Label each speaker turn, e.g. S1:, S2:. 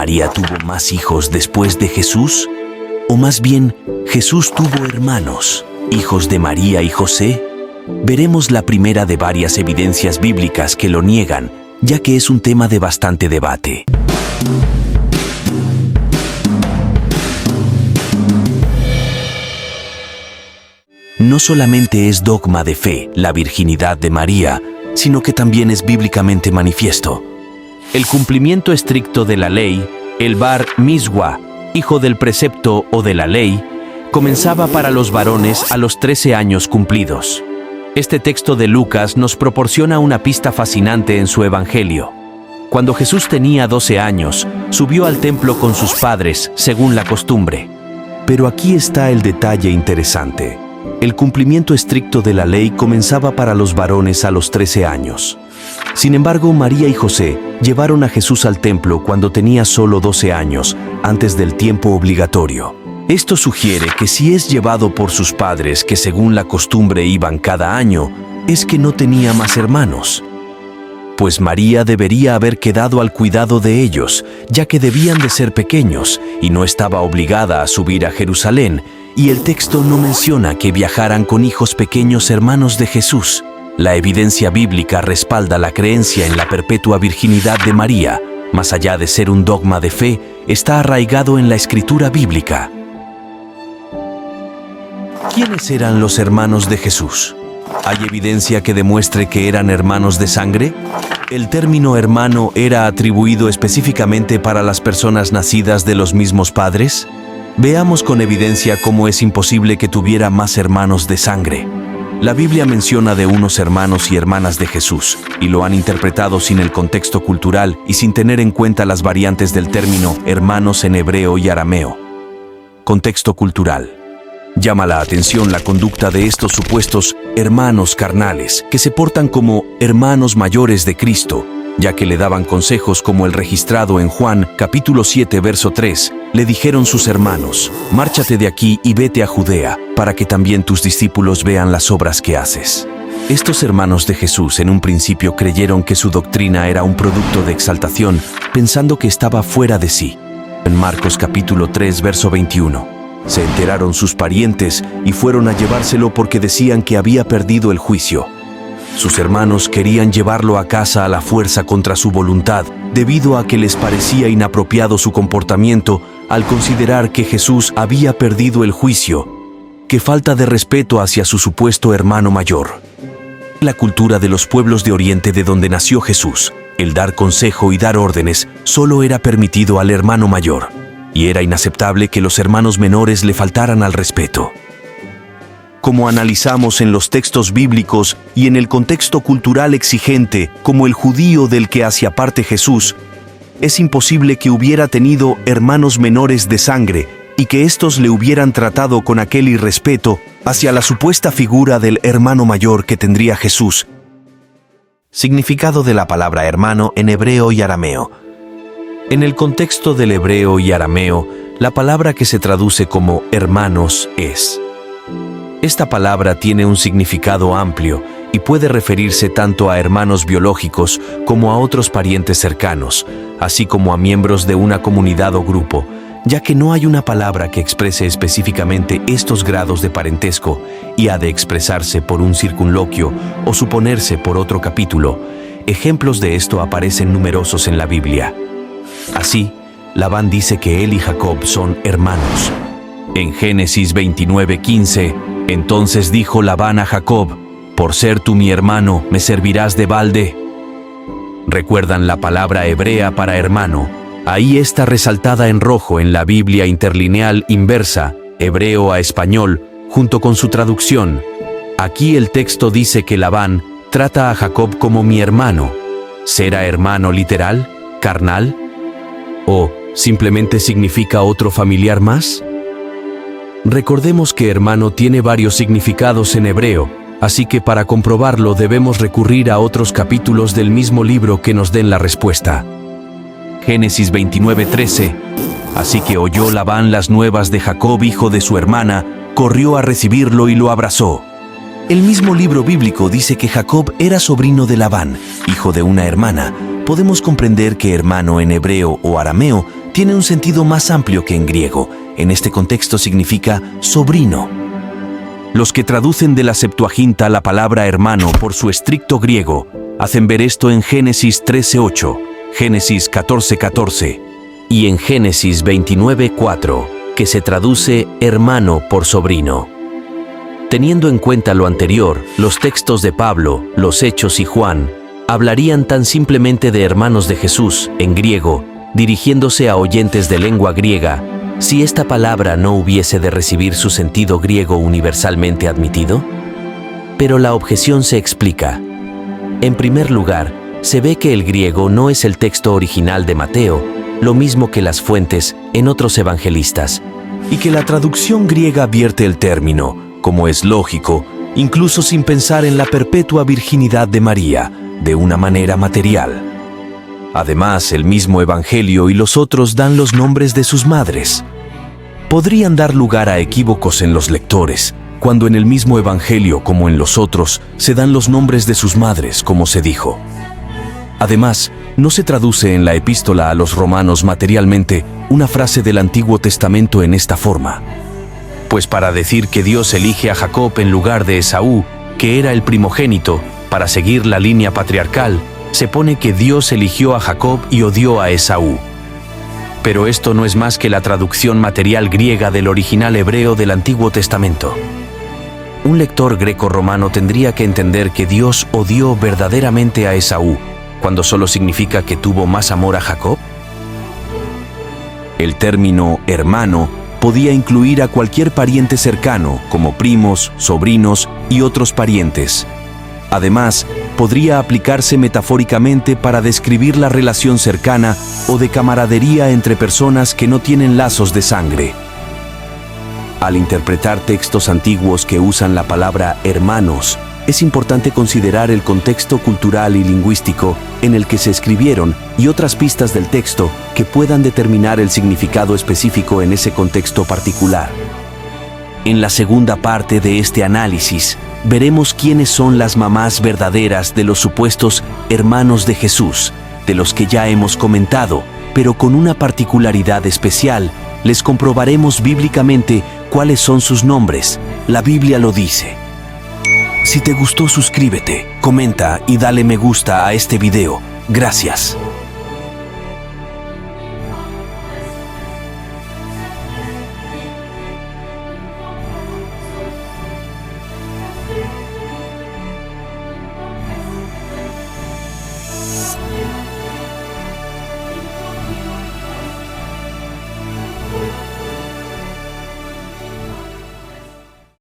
S1: ¿María tuvo más hijos después de Jesús? ¿O más bien, Jesús tuvo hermanos, hijos de María y José? Veremos la primera de varias evidencias bíblicas que lo niegan, ya que es un tema de bastante debate. No solamente es dogma de fe la virginidad de María, sino que también es bíblicamente manifiesto. El cumplimiento estricto de la ley, el bar mizwa, hijo del precepto o de la ley, comenzaba para los varones a los 13 años cumplidos. Este texto de Lucas nos proporciona una pista fascinante en su evangelio. Cuando Jesús tenía 12 años, subió al templo con sus padres, según la costumbre. Pero aquí está el detalle interesante. El cumplimiento estricto de la ley comenzaba para los varones a los 13 años. Sin embargo, María y José llevaron a Jesús al templo cuando tenía solo 12 años, antes del tiempo obligatorio. Esto sugiere que si es llevado por sus padres, que según la costumbre iban cada año, es que no tenía más hermanos. Pues María debería haber quedado al cuidado de ellos, ya que debían de ser pequeños y no estaba obligada a subir a Jerusalén, y el texto no menciona que viajaran con hijos pequeños hermanos de Jesús. La evidencia bíblica respalda la creencia en la perpetua virginidad de María. Más allá de ser un dogma de fe, está arraigado en la escritura bíblica. ¿Quiénes eran los hermanos de Jesús? ¿Hay evidencia que demuestre que eran hermanos de sangre? ¿El término hermano era atribuido específicamente para las personas nacidas de los mismos padres? Veamos con evidencia cómo es imposible que tuviera más hermanos de sangre. La Biblia menciona de unos hermanos y hermanas de Jesús, y lo han interpretado sin el contexto cultural y sin tener en cuenta las variantes del término hermanos en hebreo y arameo. Contexto cultural. Llama la atención la conducta de estos supuestos hermanos carnales, que se portan como hermanos mayores de Cristo, ya que le daban consejos como el registrado en Juan, capítulo 7, verso 3. Le dijeron sus hermanos: «Márchate de aquí y vete a Judea, para que también tus discípulos vean las obras que haces». Estos hermanos de Jesús en un principio creyeron que su doctrina era un producto de exaltación, pensando que estaba fuera de sí. En Marcos capítulo 3, verso 21. Se enteraron sus parientes y fueron a llevárselo porque decían que había perdido el juicio. Sus hermanos querían llevarlo a casa a la fuerza contra su voluntad, debido a que les parecía inapropiado su comportamiento al considerar que Jesús había perdido el juicio. ¡Qué falta de respeto hacia su supuesto hermano mayor! La cultura de los pueblos de Oriente de donde nació Jesús, el dar consejo y dar órdenes solo era permitido al hermano mayor, y era inaceptable que los hermanos menores le faltaran al respeto. Como analizamos en los textos bíblicos y en el contexto cultural exigente, como el judío del que hacía parte Jesús, es imposible que hubiera tenido hermanos menores de sangre y que éstos le hubieran tratado con aquel irrespeto hacia la supuesta figura del hermano mayor que tendría Jesús. Significado de la palabra hermano en hebreo y arameo. En el contexto del hebreo y arameo, la palabra que se traduce como hermanos es. Esta palabra tiene un significado amplio y puede referirse tanto a hermanos biológicos como a otros parientes cercanos, así como a miembros de una comunidad o grupo, ya que no hay una palabra que exprese específicamente estos grados de parentesco y ha de expresarse por un circunloquio o suponerse por otro capítulo. Ejemplos de esto aparecen numerosos en la Biblia. Así, Labán dice que él y Jacob son hermanos. En Génesis 29:15, entonces dijo Labán a Jacob: «Por ser tú mi hermano, ¿me servirás de balde?». ¿Recuerdan la palabra hebrea para hermano? Ahí está resaltada en rojo en la Biblia interlineal inversa, hebreo a español, junto con su traducción. Aquí el texto dice que Labán trata a Jacob como mi hermano. ¿Será hermano literal, carnal? ¿O simplemente significa otro familiar más? Recordemos que hermano tiene varios significados en hebreo, así que para comprobarlo debemos recurrir a otros capítulos del mismo libro que nos den la respuesta. Génesis 29:13. Así que oyó Labán las nuevas de Jacob, hijo de su hermana, corrió a recibirlo y lo abrazó. El mismo libro bíblico dice que Jacob era sobrino de Labán, hijo de una hermana. Podemos comprender que hermano en hebreo o arameo tiene un sentido más amplio que en griego. En este contexto significa sobrino. Los que traducen de la Septuaginta la palabra hermano por su estricto griego hacen ver esto en Génesis 13:8, Génesis 14:14 y en Génesis 29:4, que se traduce hermano por sobrino. Teniendo en cuenta lo anterior, los textos de Pablo, los Hechos y Juan hablarían tan simplemente de hermanos de Jesús, en griego, dirigiéndose a oyentes de lengua griega, si esta palabra no hubiese de recibir su sentido griego universalmente admitido? Pero la objeción se explica. En primer lugar, se ve que el griego no es el texto original de Mateo, lo mismo que las fuentes en otros evangelistas, y que la traducción griega vierte el término, como es lógico, incluso sin pensar en la perpetua virginidad de María, de una manera material. Además, el mismo Evangelio y los otros dan los nombres de sus madres. Podrían dar lugar a equívocos en los lectores, cuando en el mismo Evangelio como en los otros se dan los nombres de sus madres, como se dijo. Además, no se traduce en la epístola a los romanos materialmente una frase del Antiguo Testamento en esta forma. Pues para decir que Dios elige a Jacob en lugar de Esaú, que era el primogénito, para seguir la línea patriarcal, se pone que Dios eligió a Jacob y odió a Esaú. Pero esto no es más que la traducción material griega del original hebreo del Antiguo Testamento. Un lector greco-romano tendría que entender que Dios odió verdaderamente a Esaú, cuando solo significa que tuvo más amor a Jacob. El término hermano podía incluir a cualquier pariente cercano, como primos, sobrinos y otros parientes. Además, podría aplicarse metafóricamente para describir la relación cercana o de camaradería entre personas que no tienen lazos de sangre. Al interpretar textos antiguos que usan la palabra hermanos, es importante considerar el contexto cultural y lingüístico en el que se escribieron y otras pistas del texto que puedan determinar el significado específico en ese contexto particular. En la segunda parte de este análisis, veremos quiénes son las mamás verdaderas de los supuestos hermanos de Jesús, de los que ya hemos comentado, pero con una particularidad especial, les comprobaremos bíblicamente cuáles son sus nombres. La Biblia lo dice. Si te gustó, suscríbete, comenta y dale me gusta a este video. Gracias.